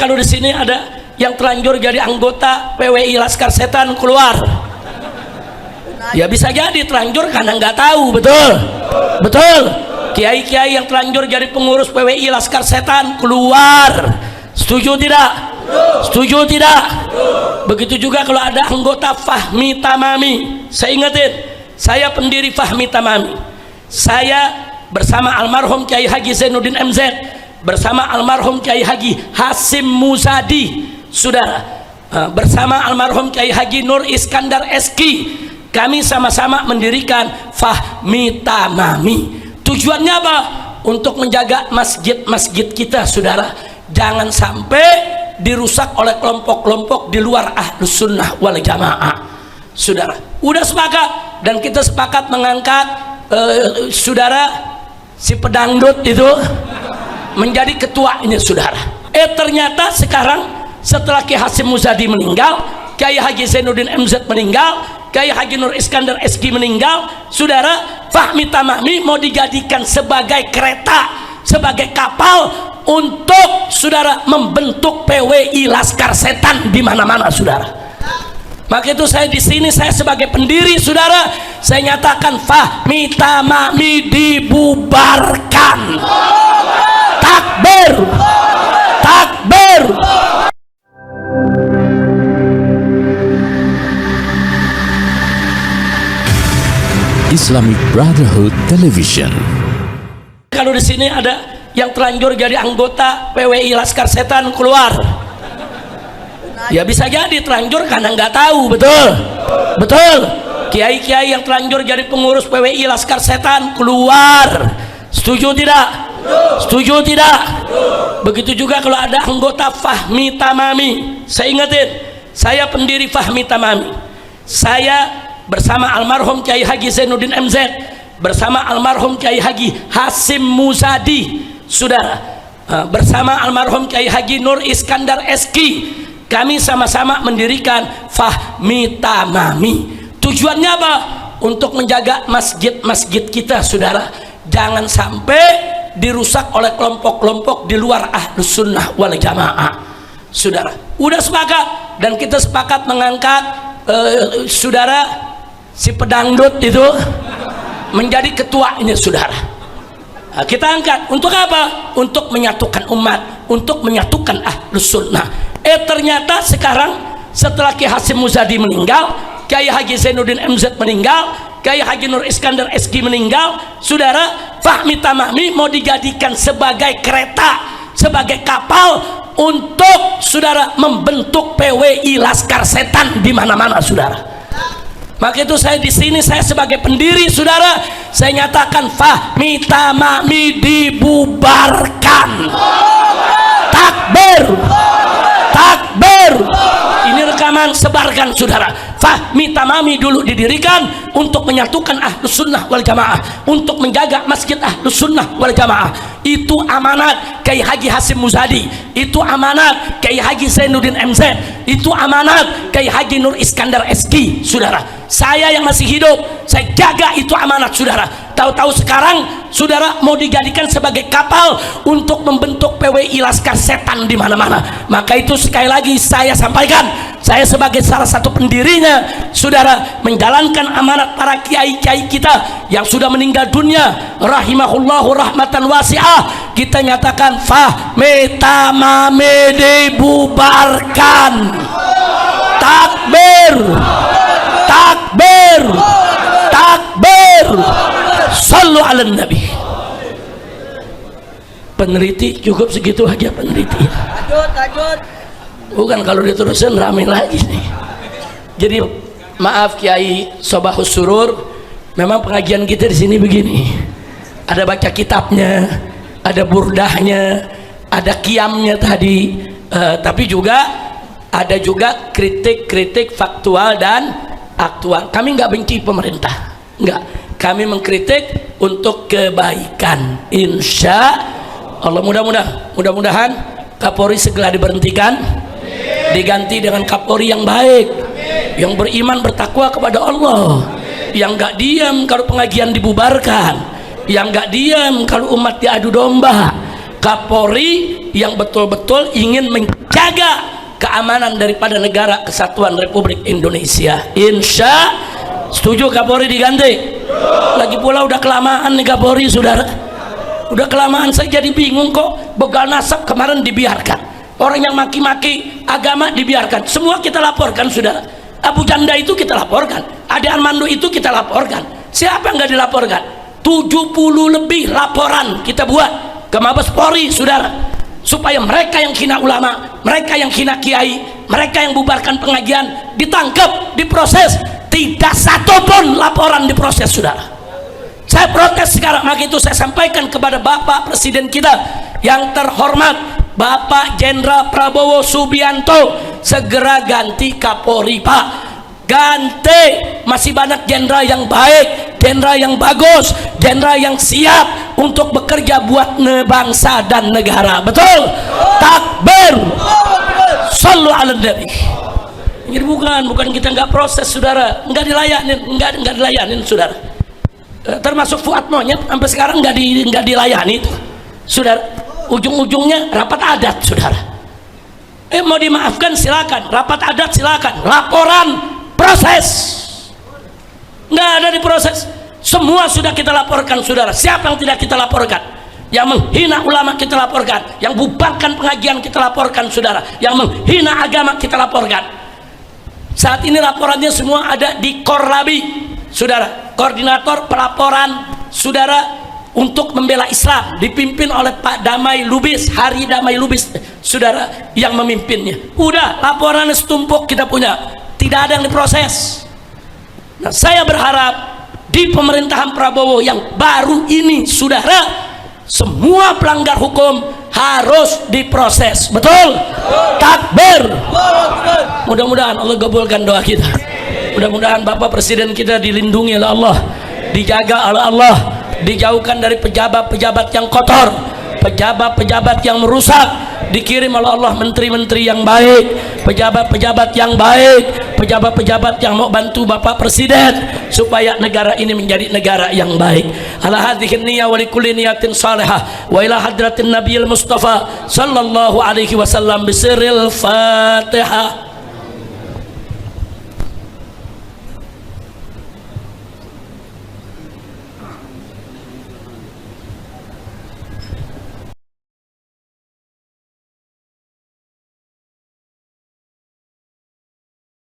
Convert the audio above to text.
Kalau di sini ada yang terlanjur jadi anggota PWI Laskar Setan keluar, ya bisa jadi terlanjur karena nggak tahu. Betul. Kiai-kiai yang terlanjur jadi pengurus PWI Laskar Setan keluar. Setuju tidak? Setuju tidak? Begitu juga kalau ada anggota Fahmi Tamami. Saya ingetin, saya pendiri Fahmi Tamami. Saya bersama almarhum Kiai Haji Zainuddin MZ, bersama almarhum Kiai Haji Hasim Muzadi, saudara, bersama almarhum Kiai Haji Nur Iskandar Eski, kami sama-sama mendirikan Fahmi Tamami. Tujuannya apa? Untuk menjaga masjid-masjid kita, saudara, jangan sampai dirusak oleh kelompok-kelompok di luar Ahlus Sunnah wal Jamaah. Saudara, udah sepakat, dan kita sepakat mengangkat saudara si pedangdut itu menjadi ketuanya, saudara. Ternyata sekarang setelah Kiai Hasim Muzadi meninggal, Kiai Haji Zainuddin MZ meninggal, Kiai Haji Nur Iskandar Eski meninggal, saudara, Fahmi Tamami mau dijadikan sebagai kereta, sebagai kapal untuk, saudara, membentuk PWI Laskar Setan di mana-mana, saudara. Maka itu saya di sini, saya sebagai pendiri, saudara, saya nyatakan Fahmi Tamami dibubarkan. Takbir, takbir. Islamic Brotherhood Television. Kalau di sini ada yang terlanjur jadi anggota PWI Laskar Setan keluar, ya bisa jadi terlanjur karena nggak tahu. Betul. Kiai-kiai yang terlanjur jadi pengurus PWI Laskar Setan keluar. Setuju tidak? Setuju tidak? Begitu juga kalau ada anggota Fahmi Tamami. Saya ingetin, saya pendiri Fahmi Tamami. Saya bersama almarhum Kiai Haji Zainuddin MZ, bersama almarhum Kiai Haji Hasim Muzadi, saudara, bersama almarhum Kiai Haji Nur Iskandar Eski, kami sama-sama mendirikan Fahmi Tamami. Tujuannya apa? Untuk menjaga masjid-masjid kita, saudara, jangan sampai dirusak oleh kelompok-kelompok di luar Ahlus Sunnah wal Jamaah. Saudara, udah sepakat, dan kita sepakat mengangkat saudara si pedangdut itu menjadi ketuanya, saudara. Kita angkat untuk apa? Untuk menyatukan umat, untuk menyatukan Ahlus Sunnah. Ternyata sekarang setelah Kiai Hasim Muzadi meninggal, Kiai Haji Zainuddin MZ meninggal, Kiai Haji Nur Iskandar Eski meninggal, saudara, Fahmi Tamami mau dijadikan sebagai kereta, sebagai kapal untuk, saudara, membentuk PWI Laskar Setan di mana-mana, saudara. Maka itu saya di sini, saya sebagai pendiri, saudara, saya nyatakan Fahmi Tamami dibubarkan. Takbir, takbir. Ini rekaman, sebarkan, saudara. Fahmi Tamami dulu didirikan untuk menyatukan Ahlus Sunnah wal Jamaah, untuk menjaga masjid Ahlus Sunnah wal Jamaah. Itu amanat Kiai Haji Hasim Muzadi, itu amanat Kiai Haji Zainuddin MZ, itu amanat Kiai Haji Nur Iskandar Eski, saudara. Saya yang masih hidup, saya jaga itu amanat, saudara. Tahu-tahu sekarang, saudara, mau dijadikan sebagai kapal untuk membentuk PWI Laskar Setan di mana-mana. Maka itu sekali lagi saya sampaikan, saya sebagai salah satu pendirinya, saudara, menjalankan amanat para kiai-kiai kita yang sudah meninggal dunia, rahimahullahu rahmatan wasi'ah. Kita nyatakan Fahmi Tamami dibubarkan. Takbir, takbir, takbir. Sallu ala nabi. Peneliti cukup segitu aja, peneliti. Lanjut. Bukan kalau diterusin ramai lagi nih. Jadi maaf Kiai Sobahus Surur, memang pengajian kita di sini begini. Ada baca kitabnya, ada burdahnya, ada qiyamnya tadi, tapi juga ada juga kritik-kritik faktual dan aktual. Kami nggak benci pemerintah, nggak. Kami mengkritik untuk kebaikan, insya Allah mudah-mudahan Kapolri segera diberhentikan, diganti dengan Kapolri yang baik, yang beriman bertakwa kepada Allah, yang gak diam kalau pengajian dibubarkan, yang gak diam kalau umat diadu domba. Kapolri yang betul-betul ingin menjaga keamanan daripada negara kesatuan Republik Indonesia. Insya setuju Kapolri diganti. Lagi pula udah kelamaan nih Kapolri, saudara, udah kelamaan. Saya jadi bingung kok begal nasab kemarin dibiarkan, orang yang maki-maki agama dibiarkan, semua kita laporkan, saudara. Abu Janda itu kita laporkan, Ade Armando itu kita laporkan. Siapa yang nggak dilaporkan? 70 lebih laporan kita buat ke Mabes Polri, saudara, supaya mereka yang hina ulama, mereka yang hina kiai, mereka yang bubarkan pengajian ditangkap, diproses. Tidak satu pun laporan diproses, saudara. Saya protes sekarang. Maka itu saya sampaikan kepada Bapak Presiden kita yang terhormat, Bapak Jenderal Prabowo Subianto, segera ganti Kapolri, Pak. Ganti. Masih banyak jenderal yang baik, jenderal yang bagus, jenderal yang siap untuk bekerja buat bangsa dan negara. Betul? Takbir. Sallu ala nabi. Jadi bukan kita nggak proses, saudara, nggak dilayanin, saudara. Termasuk Fuad Monyet sampai sekarang nggak dilayani itu, saudara. Ujung-ujungnya rapat adat, saudara. Mau dimaafkan silakan, rapat adat silakan, laporan proses nggak ada diproses. Semua sudah kita laporkan, saudara. Siapa yang tidak kita laporkan? Yang menghina ulama kita laporkan, yang bubarkan pengajian kita laporkan, saudara, yang menghina agama kita laporkan. Saat ini laporannya semua ada di Korlabi, saudara, koordinator pelaporan, saudara, untuk membela Islam, dipimpin oleh Pak Damai Lubis, Hari Damai Lubis, saudara, yang memimpinnya. Udah, laporannya setumpuk kita punya, tidak ada yang diproses. Nah, saya berharap di pemerintahan Prabowo yang baru ini, saudara, semua pelanggar hukum harus diproses. Betul? Takbir. Mudah-mudahan Allah kabulkan doa kita. Mudah-mudahan Bapak Presiden kita dilindungi oleh Allah, dijaga oleh Allah, dijauhkan dari pejabat-pejabat yang kotor, pejabat-pejabat yang merusak, dikirim oleh Allah menteri-menteri yang baik, pejabat-pejabat yang baik, pejabat-pejabat yang mau bantu Bapak Presiden supaya negara ini menjadi negara yang baik. Ala hadhihi niyya wa likulli niyatin salihah wa ila hadratin nabiyil mustafa sallallahu alaihi wasallam bisirril Fatihah.